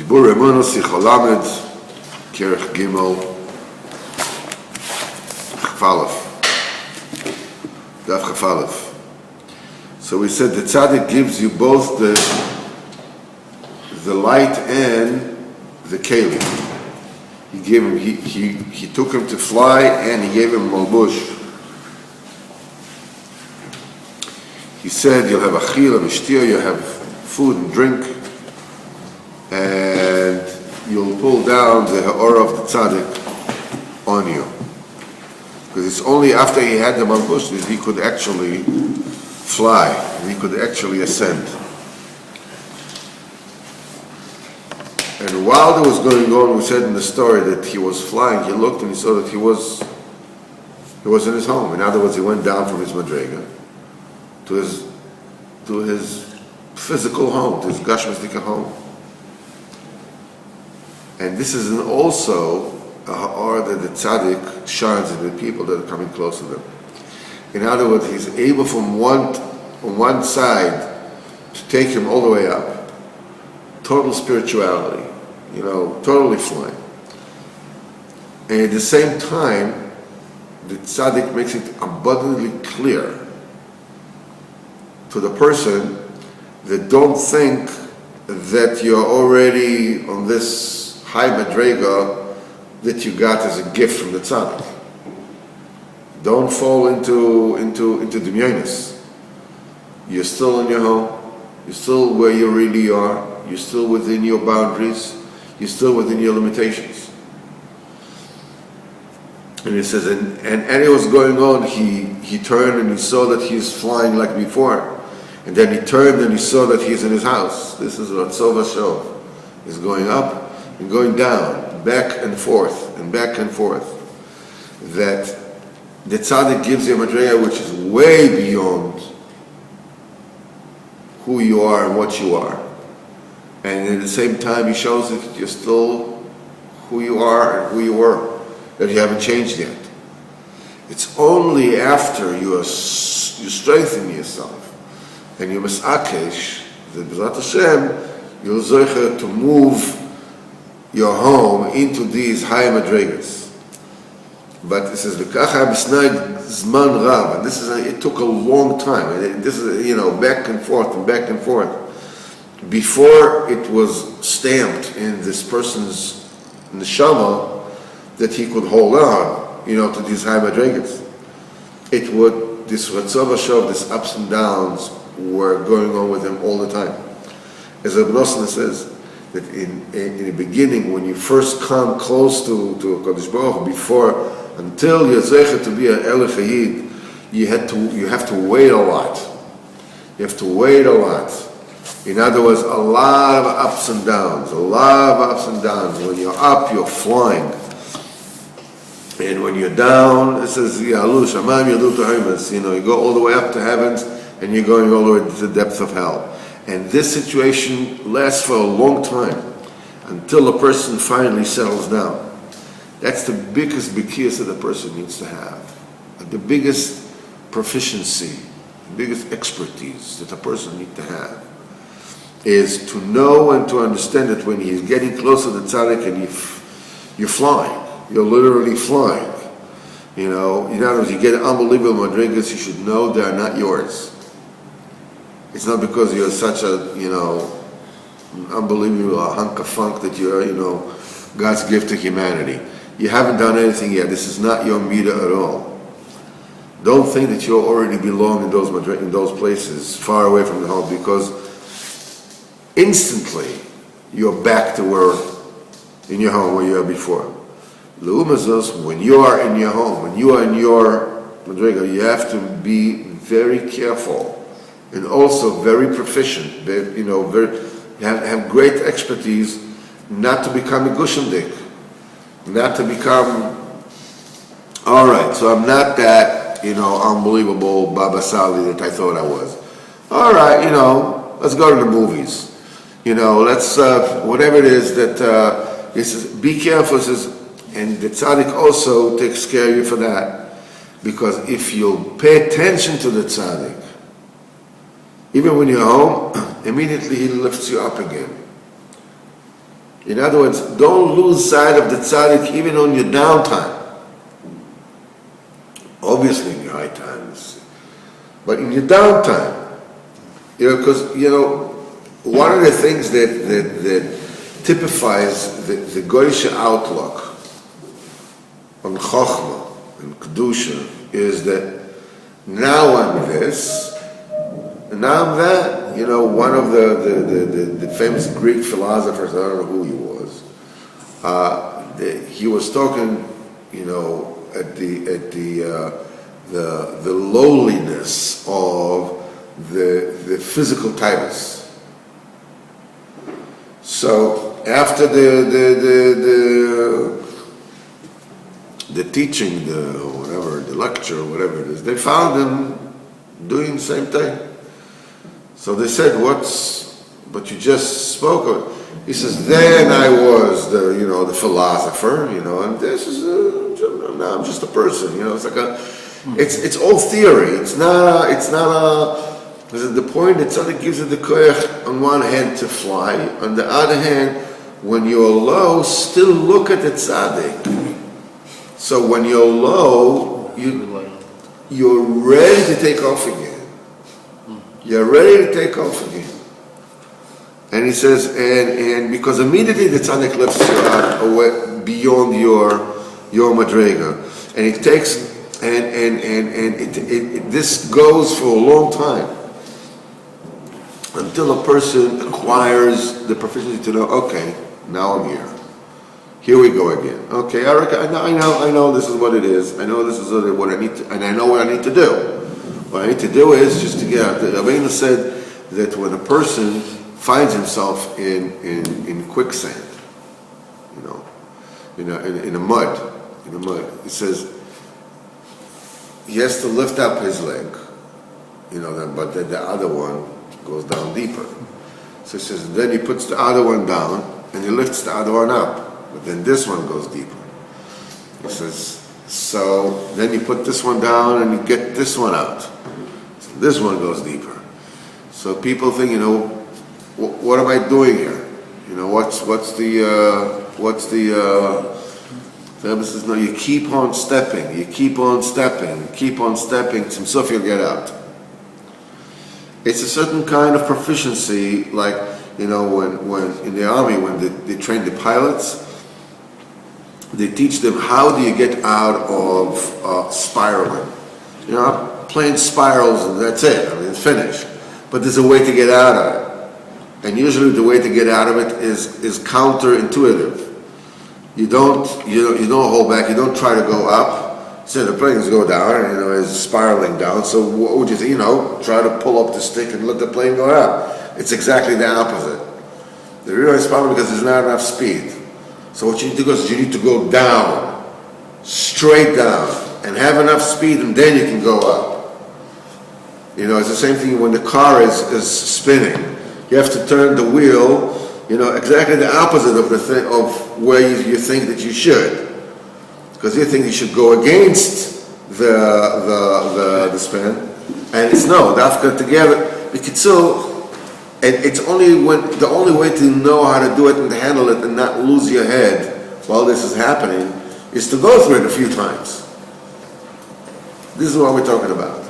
Diburei Emuna Sicholamed Kerech Gimel Chafalef Daf Chafalef. So we said the tzaddik gives you both the light and the keli. He gave him he took him to fly and he gave him malbush. He said you'll have achila v'shtia, you'll have food and drink, and you'll pull down the ha'ora of the tzaddik on you. Because it's only after he had the malbush that he could actually fly, and he could actually ascend. And while that was going on, we said in the story that he was flying, he looked and he saw that he was in his home. In other words, he went down from his madrega to his physical home, to his gashmastika home. And this is also a ha'or that the tzaddik shines in the people that are coming close to them. In other words, he's able from one side to take him all the way up. Total spirituality, totally flying. And at the same time, the tzaddik makes it abundantly clear to the person that don't think that you're already on this high madrega that you got as a gift from the tzaddik. Don't fall into demyonis. You're still in your home. You're still where you really are. You're still within your boundaries. You're still within your limitations. And he says, and it was going on, he turned and he saw that he's flying like before. And then he turned and he saw that he's in his house. This is Ratzov Hashov. He's going up and going down, back and forth, and back and forth. That the tzaddik gives you a madrega which is way beyond who you are and what you are. And at the same time, he shows that you're still who you are and who you were, that you haven't changed yet. It's only after you strengthen yourself and you misakesh that B'ezrat Hashem, you'll zocher to move your home into these high madregas. But it says v'kacha b'snai zman rav, and it took a long time. This is back and forth and back and forth before it was stamped in this person's neshama that he could hold on, to these high madregas. This Ratzov Hashov, this ups and downs were going on with him all the time. As Reb Nosson says, that in the beginning, when you first come close to Kodesh Baruch Hu, until you're zecher to be an Elef Hayid, you have to wait a lot. You have to wait a lot. In other words, a lot of ups and downs. When you're up, you're flying. And when you're down, it says, you go all the way up to heavens, and you're going all the way to the depths of hell. And this situation lasts for a long time, until a person finally settles down. That's the biggest bikias that a person needs to have. The biggest proficiency, the biggest expertise that a person needs to have is to know and to understand that when he's getting close to the tzaddik and you're flying. You're literally flying. In other words, you get unbelievable madrigas, you should know they are not yours. It's not because you're such a, unbelievable hunk of funk that you're, God's gift to humanity. You haven't done anything yet. This is not your midah at all. Don't think that you already belong in those places, far away from the home, because instantly you're back to in your home where you were before. When you are in your home, when you are in your madriga, you have to be very careful and also very proficient. Have great expertise, not to become a gushendik, not to become. All right, so I'm not that unbelievable Baba Sali that I thought I was. All right, let's go to the movies. Let's whatever it is that he says. Be careful. Says. And the tzaddik also takes care of you for that. Because if you pay attention to the tzaddik, even when you're home, immediately he lifts you up again. In other words, don't lose sight of the tzaddik even on your downtime. Obviously in your high times, but in your downtime, because one of the things that typifies the Goyish outlook on Chochmah and Kedusha is that now I'm this, and now I'm that. One of the famous Greek philosophers, I don't know who he was, he was talking, at the lowliness of the physical typus. So after the teaching, the lecture, whatever it is, they found him doing the same thing. So they said, but you just spoke of? He says, then I was the philosopher, and this is now I'm just a person, it's like it's all theory. It's not the point that tzaddik gives it the koyach on one hand to fly, on the other hand, when you're low, still look at the tzaddik. So when you're low, you're ready to take off again. You're ready to take off again. And he says, and because immediately the tzaddik lifts you out away beyond your madrega, and it takes this goes for a long time until a person acquires the proficiency to know, okay, now I'm here. Here we go again. Okay, I know this is what it is. I know this is what I need to, and I know what I need to do. What I need to do is just to get out. Rabbeinu said that when a person finds himself in quicksand, in the mud, he says he has to lift up his leg, but then the other one goes down deeper. So he says, then he puts the other one down and he lifts the other one up. But then this one goes deeper. He says, so then you put this one down and you get this one out. So this one goes deeper. So people think, what am I doing here? What's the Rebbe says, no, you keep on stepping, some stuff you'll get out. It's a certain kind of proficiency, like, when in the army, when they train the pilots, they teach them how do you get out of spiraling. Plane spirals and that's it. It's finished. But there's a way to get out of it. And usually the way to get out of it is counterintuitive. You don't hold back. You don't try to go up. So the planes go down, it's spiraling down. So what would you think? Try to pull up the stick and let the plane go up. It's exactly the opposite. The real problem because there's not enough speed. So what you need to do is you need to go down, straight down, and have enough speed, and then you can go up. It's the same thing when the car is spinning. You have to turn the wheel, exactly the opposite of of where you think that you should, because you think you should go against the spin, and it's no, dafka together. It's the only way to know how to do it and to handle it and not lose your head while this is happening is to go through it a few times. This is what we're talking about.